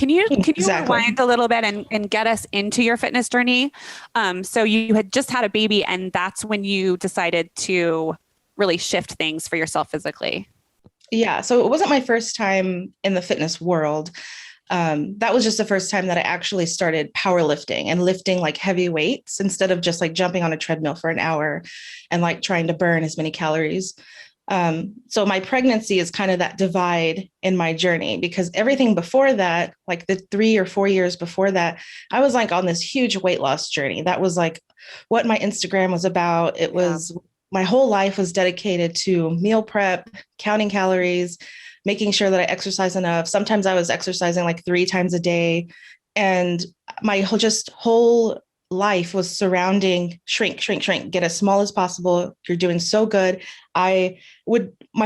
Can you Exactly. rewind a little bit and get us into your fitness journey? So you had just had a baby, and that's when you decided to really shift things for yourself physically. Yeah. So it wasn't my first time in the fitness world. That was just the first time that I actually started powerlifting and lifting like heavy weights instead of just like jumping on a treadmill for an hour and like trying to burn as many calories. So my pregnancy is kind of that divide in my journey, because everything before that, like the 3 or 4 years before that, I was like on this huge weight loss journey. That was like what my Instagram was about. It was my whole life was dedicated to meal prep, counting calories, making sure that I exercise enough. Sometimes I was exercising like 3 times a day. And my whole life was surrounding shrink, shrink, shrink, get as small as possible. You're doing so good. My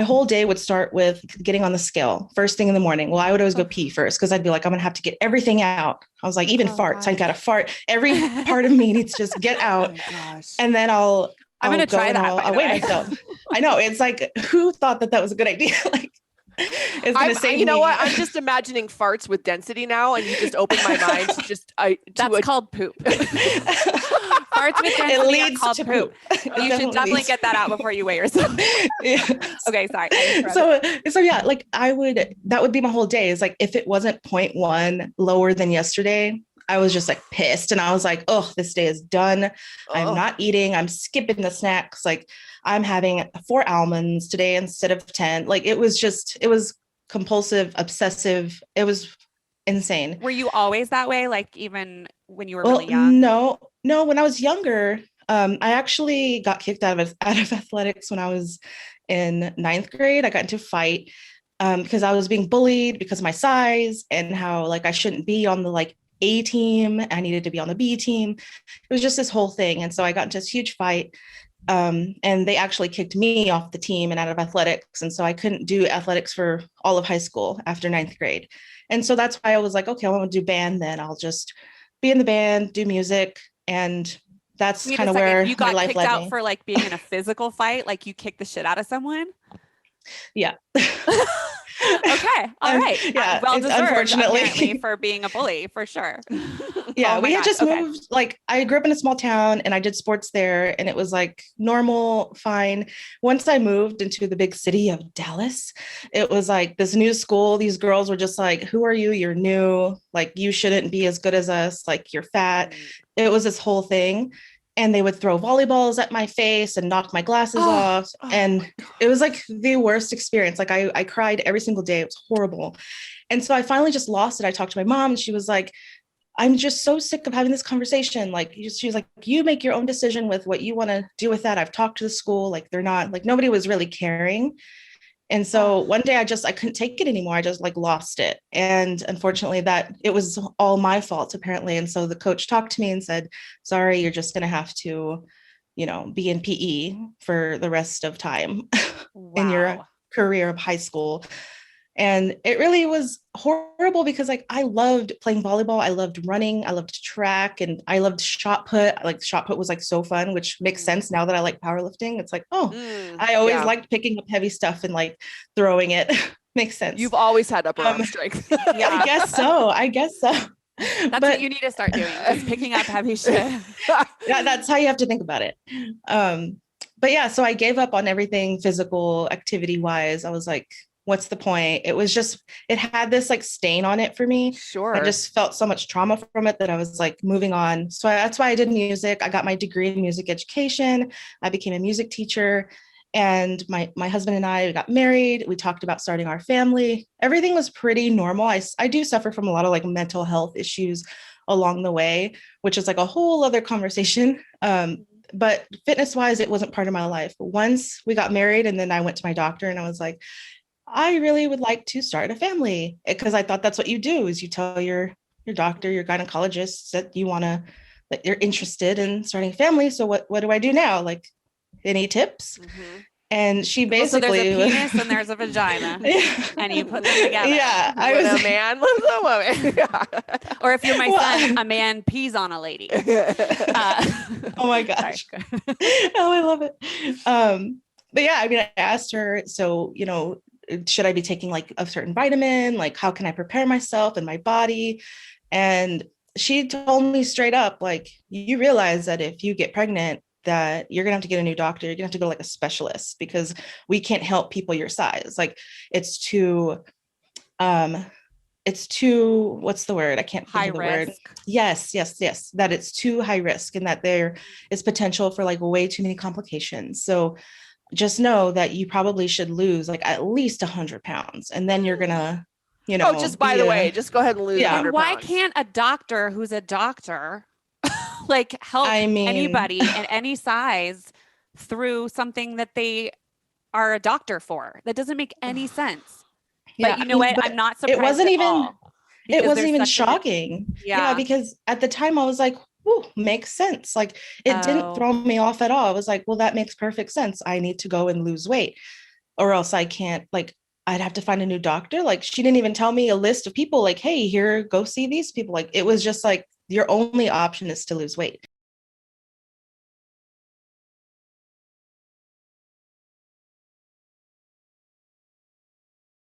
whole day would start with getting on the scale first thing in the morning. Well, I would always go pee first because I'd be like, I'm going to have to get everything out. I was like, even farts, I got to fart. Every part of me needs to just get out. And then I'm going to try that. I'll weigh myself. I know. It's like, who thought that was a good idea? Like, it's going to save you know me. what? I'm just imagining farts with density now, and you just opened my mind to just that's called poop. Farts with density it leads called to poop. You should definitely get that out before you weigh yourself. Yes. Okay, sorry. So yeah, like that would be my whole day. Is like if it wasn't 0.1 lower than yesterday, I was just like pissed, and I was like, oh, this day is done. I'm not eating. I'm skipping the snacks. Like I'm having 4 almonds today instead of 10. Like it was compulsive, obsessive. It was insane. Were you always that way? Like even when you were really young? No. When I was younger, I actually got kicked out of athletics when I was in 9th grade. I got into a fight because I was being bullied because of my size and how like I shouldn't be on the like A team. I needed to be on the B team. It was just this whole thing. And so I got into this huge fight. And they actually kicked me off the team and out of athletics. And so I couldn't do athletics for all of high school after 9th grade. And so that's why I was like, okay, I want to do band then. I'll just be in the band, do music. And that's kind of where you got kicked out for like being in a physical fight. Like you kicked the shit out of someone. Yeah. Okay. All right. Yeah. Well deserved, unfortunately, for being a bully, for sure. Yeah. We had just moved. Like I grew up in a small town and I did sports there, and it was like normal, fine. Once I moved into the big city of Dallas, it was like this new school. These girls were just like, who are you? You're new. Like you shouldn't be as good as us. Like you're fat. It was this whole thing. And they would throw volleyballs at my face and knock my glasses off. And it was like the worst experience. Like I cried every single day. It was horrible. And so I finally just lost it. I talked to my mom and she was like, I'm just so sick of having this conversation. Like she was like, you make your own decision with what you want to do with that. I've talked to the school. Like they're not, like nobody was really caring. And so one day I couldn't take it anymore. I just like lost it. And unfortunately that it was all my fault apparently. And so the coach talked to me and said, sorry, you're just going to have to, be in PE for the rest of time in your career of high school. And it really was horrible because like I loved playing volleyball. I loved running. I loved track and I loved shot put. Like shot put was like so fun, which makes sense now that I like powerlifting. It's like, I always liked picking up heavy stuff and like throwing it. Makes sense. You've always had upper arm strength. Yeah, I guess so. That's what you need to start doing, is picking up heavy shit. Yeah, that's how you have to think about it. But yeah, so I gave up on everything physical activity wise. I was like, what's the point? It had this like stain on it for me. Sure. I just felt so much trauma from it that I was like moving on. So that's why I did music. I got my degree in music education. I became a music teacher. And my husband and I got married. We talked about starting our family. Everything was pretty normal. I do suffer from a lot of like mental health issues along the way, which is like a whole other conversation. But fitness wise, it wasn't part of my life. Once we got married and then I went to my doctor and I was like, I really would like to start a family, because I thought that's what you do is you tell your doctor, your gynecologist that you're interested in starting a family. So what do I do now? Like, any tips? Mm-hmm. And she basically, so there's a penis and there's a vagina, and you put them together. Yeah, I was a man with a woman. Or if you're my son, a man pees on a lady. Oh my gosh! Oh, I love it. But yeah, I mean, I asked her, so should I be taking like a certain vitamin? Like, how can I prepare myself and my body? And she told me straight up, like, you realize that if you get pregnant, that you're gonna have to get a new doctor. You're gonna have to go to like a specialist because we can't help people your size. Like, it's too, what's the word? I can't think High of the risk. word. Yes. That it's too high risk and that there is potential for like way too many complications. So just know that you probably should lose like at least 100 pounds. And then you're gonna, just by the way, just go ahead and lose 100 And why pounds. can't a doctor who's a doctor like help anybody in any size through something that they are a doctor for? That doesn't make any sense. But you know what? I'm not surprised it wasn't even such shocking. Because at the time I was like, "Ooh, makes sense." Like, it didn't throw me off at all. I was like, well, that makes perfect sense. I need to go and lose weight, or else I can't, like, I'd have to find a new doctor. Like, she didn't even tell me a list of people like, hey, here, go see these people. Like, it was just like, your only option is to lose weight.